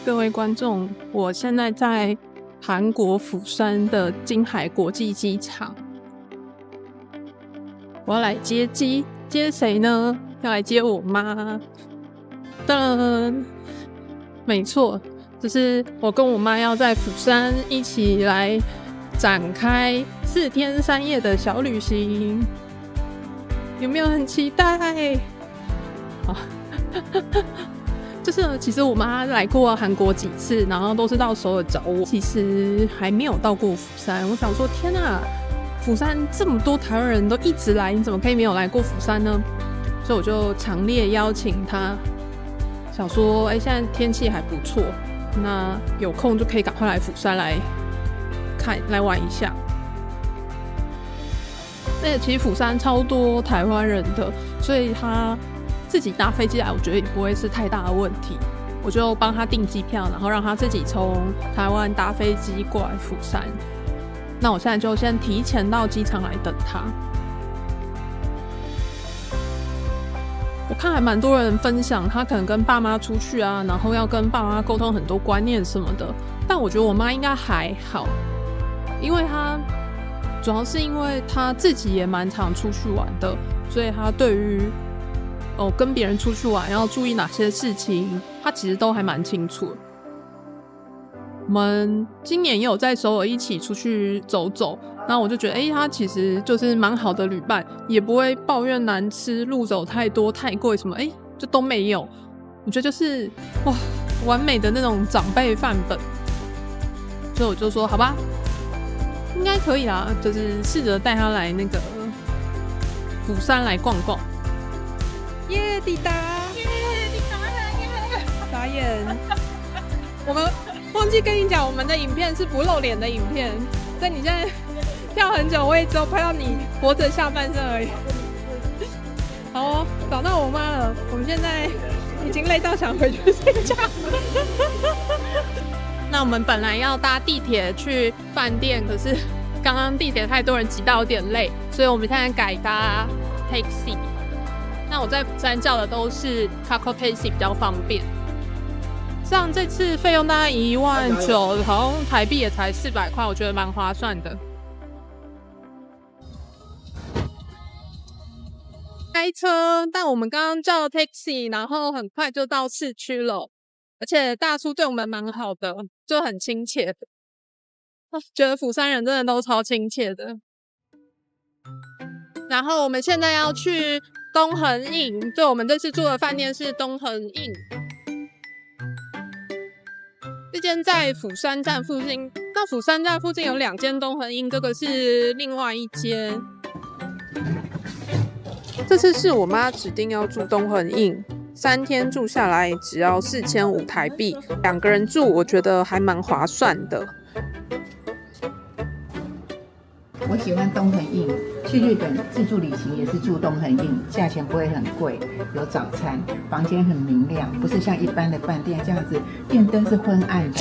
各位观众，我现在在韩国釜山的金海国际机场，我要来接机，接谁呢？要来接我妈。噔，没错，就是我跟我妈要在釜山一起来展开4天3夜的小旅行，有没有很期待？好。就是呢，其实我妈来过韩国几次，然后都是到首尔找我，其实还没有到过釜山。我想说，天啊，釜山这么多台湾人都一直来，你怎么可以没有来过釜山呢？所以我就强烈邀请她，想说，现在天气还不错，那有空就可以赶快来釜山来看来玩一下。而且其实釜山超多台湾人的，所以他自己搭飞机来，我觉得也不会是太大的问题。我就帮他订机票，然后让他自己从台湾搭飞机过来釜山。那我现在就先提前到机场来等他。我看还蛮多人分享，他可能跟爸妈出去啊，然后要跟爸妈沟通很多观念什么的。但我觉得我妈应该还好，因为她主要是因为她自己也蛮常出去玩的，所以她对于跟别人出去玩要注意哪些事情，他其实都还蛮清楚的。我们今年也有在首尔一起出去走走，那我就觉得他其实就是蛮好的旅伴，也不会抱怨难吃、路走太多、太贵什么，就都没有。我觉得就是哇，完美的那种长辈范本。所以我就说好吧，应该可以啦，就是试着带他来那个釜山来逛逛。耶，抵达！耶，抵达了耶！傻眼！我们忘记跟你讲，我们的影片是不露脸的影片，所以你现在跳很久，我也只有拍到你活着下半身而已。好哦，找到我妈了。我们现在已经累到想回去睡觉。那我们本来要搭地铁去饭店，可是刚刚地铁太多人挤到有点累，所以我们现在改搭 taxi。那我在釜山叫的都是 Kakao Taxi 比较方便。像这次费用大概19000，好像台币也才400块，我觉得蛮划算的。开车，但我们刚刚叫 taxi， 然后很快就到市区了，而且大叔对我们蛮好的，就很亲切的。觉得釜山人真的都超亲切的。然后我们现在要去东恒印，对，我们这次住的饭店是东恒印。这间在釜山站附近，那釜山站附近有2间东恒印，这个是另外一间。这次是我妈指定要住东恒印，3天住下来只要4500台币，2个人住我觉得还蛮划算的。我喜欢东恒印，去日本自助旅行也是住东恒印，价钱不会很贵，有早餐，房间很明亮，不是像一般的饭店这样子，电灯是昏暗的，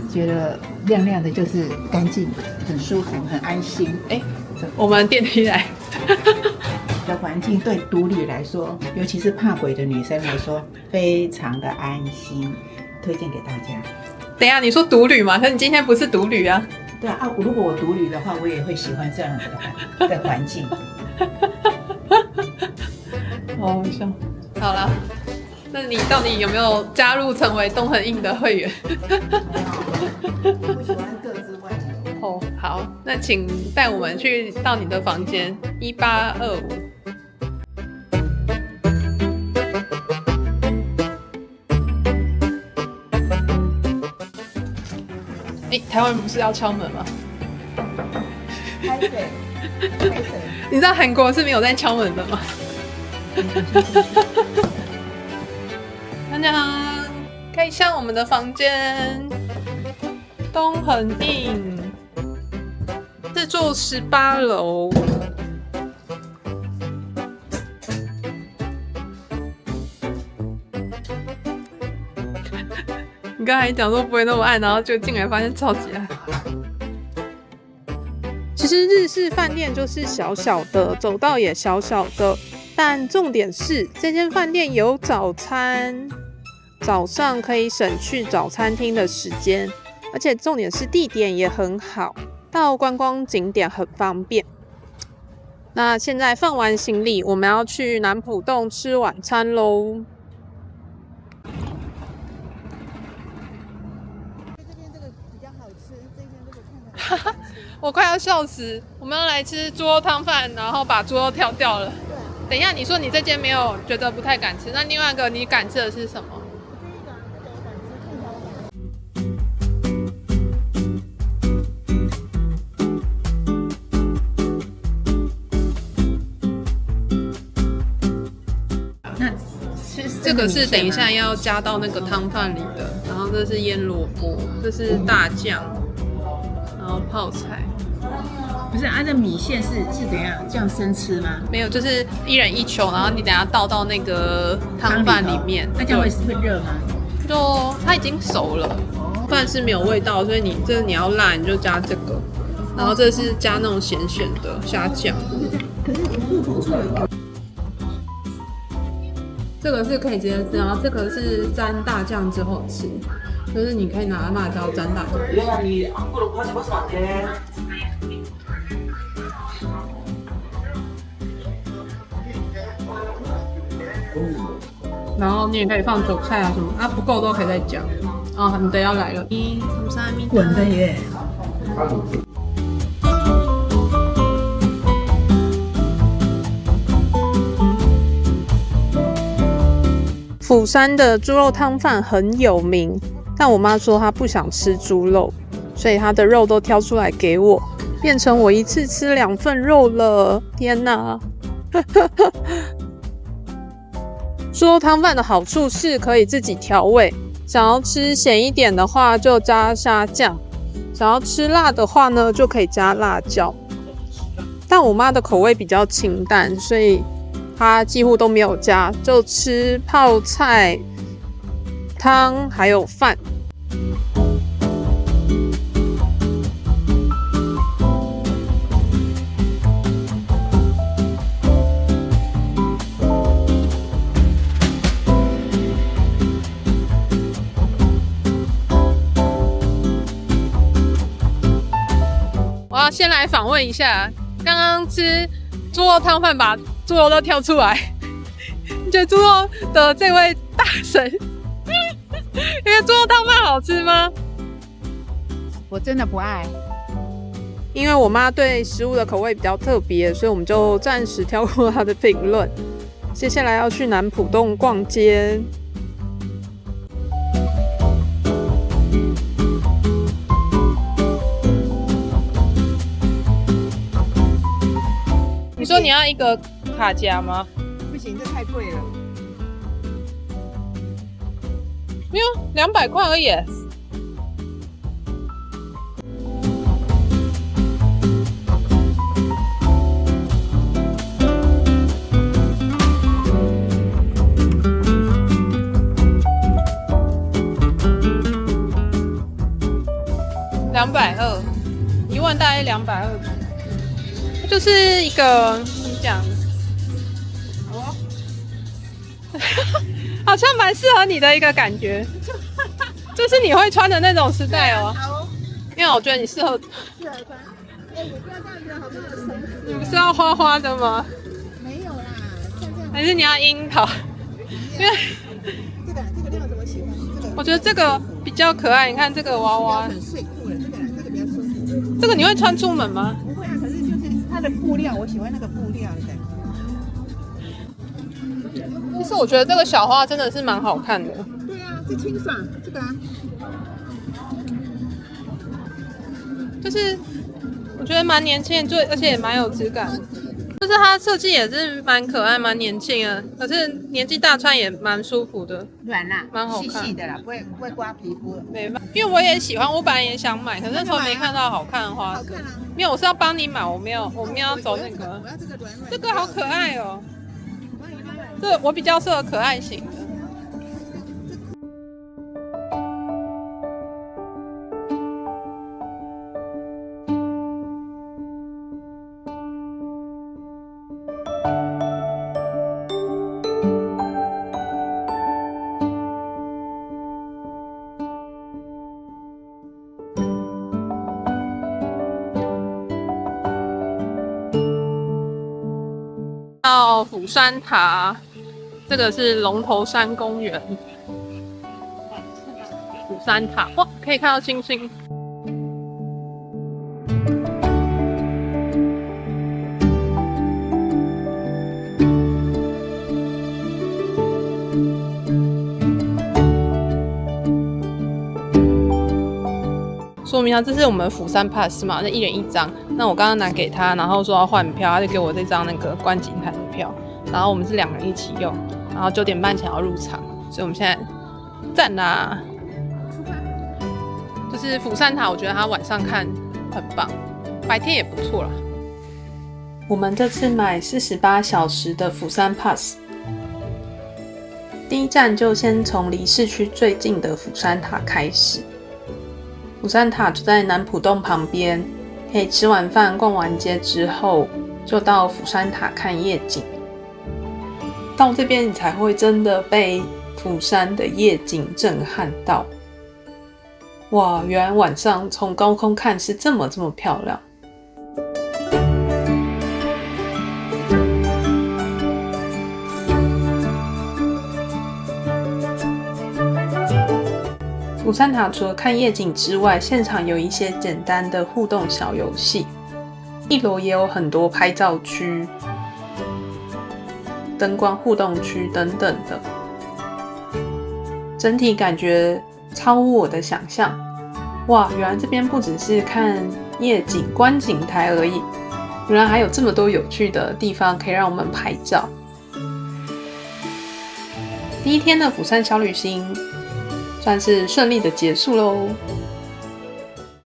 觉得亮亮的就是干净，很舒服，很安心。我们电梯来的环境对独旅来说，尤其是怕鬼的女生来说，非常的安心，推荐给大家。等一下，你说独旅吗？可是你今天不是独旅啊。对啊，如果我独旅的话，我也会喜欢这样的环境。好笑。好了，那你到底有没有加入成为东恒印的会员？我喜欢各自外求。好，那请带我们去到你的房间1825。台湾不是要敲门吗？开水。你知道韩国是没有在敲门的吗？大家好，可以上我们的房间，东恒印，是住18楼。你刚才讲说不会那么暗，然后就进来发现超级暗。其实日式饭店就是小小的，走道也小小的，但重点是这间饭店有早餐。早上可以省去找餐厅的时间，而且重点是地点也很好，到观光景点很方便。那现在放完行李，我们要去南浦洞吃晚餐咯。我快要笑死！我们要来吃猪肉汤饭，然后把猪肉挑掉了。等一下，你说你这间没有觉得不太敢吃，那另外一个你敢吃的是什么？那这个是等一下要加到那个汤饭里的，然后这是腌萝卜，这是大酱，然后泡菜。不是，这米线是怎样？这样生吃吗？没有，就是一人一球，然后你等一下倒到那个汤饭里面。那这样会热吗？就它已经熟了，饭是没有味道，所以你要辣你就加这个，然后这是加那种咸咸的虾酱。可是入口处有。这个是可以直接吃，然后这个是沾大酱之后吃，就是你可以拿辣椒沾大酱。然后你也可以放韭菜啊什么啊，不够都可以再加。啊，你的要来了，滚的耶！釜山的猪肉汤饭很有名，但我妈说她不想吃猪肉，所以她的肉都挑出来给我，变成我一次吃2份肉了。天哪！猪肉汤饭的好处是可以自己调味，想要吃咸一点的话就加虾酱，想要吃辣的话呢就可以加辣椒。但我妈的口味比较清淡，所以她几乎都没有加，就吃泡菜、汤还有饭。我要先来访问一下，刚刚吃猪肉汤饭把猪肉都挑出来，你觉得猪肉的这位大神，因为猪肉汤饭好吃吗？我真的不爱，因为我妈对食物的口味比较特别，所以我们就暂时跳过她的评论。接下来要去南浦洞逛街。你说你要一个卡夹吗？不行，这太贵了。没有，200块而已。220，一万大概220。就是一个怎么讲？好像蛮适合你的一个感觉，就是你会穿的那种时代哦。因为我觉得你适合穿。你不要这样子，好不好？你不是要花花的吗？没有啦，像这样。还是你要樱桃？因为这个料怎么喜欢？我觉得这个比较可爱。你看这个娃娃，很睡裤的，这个比较舒服。这个你会穿出门吗？不会啊，可是就是它的布料，我喜欢那个布料的感觉。其实我觉得这个小花真的是蛮好看的。对啊，是清爽这个啊。就是我觉得蛮年轻的，而且也蛮有质感。就是它设计也是蛮可爱、蛮年轻的，可是年纪大穿也蛮舒服的，软啦，蛮好看，细细的啦，不会刮皮肤。没办法，因为我也喜欢，我本来也想买，可是那时候没看到好看的花色。没有，我是要帮你买，我没有要走那个。我要这个软软。这个好可爱哦，这我比较适合可爱型的。到釜山塔，这个是龙头山公园。釜山塔，哇，可以看到星星。说明一下，这是我们釜山 Pass 嘛，那1人1张。那我刚刚拿给他，然后说要换票，他就给我这张那个观景台的票。然后我们是2人一起用，然后9点半前要入场，所以我们现在赞啦！就是釜山塔，我觉得它晚上看很棒，白天也不错啦。我们这次买48小时的釜山 Pass， 第一站就先从离市区最近的釜山塔开始。釜山塔就在南浦洞旁边，可以吃完饭逛完街之后，就到釜山塔看夜景。到这边你才会真的被釜山的夜景震撼到。哇，原来晚上从高空看是这么漂亮。釜山塔除了看夜景之外，现场有一些简单的互动小游戏。1楼也有很多拍照区、灯光互动区等等的，整体感觉超乎我的想象。哇，原来这边不只是看夜景观景台而已，原来还有这么多有趣的地方可以让我们拍照。第一天的釜山小旅行算是顺利的结束咯。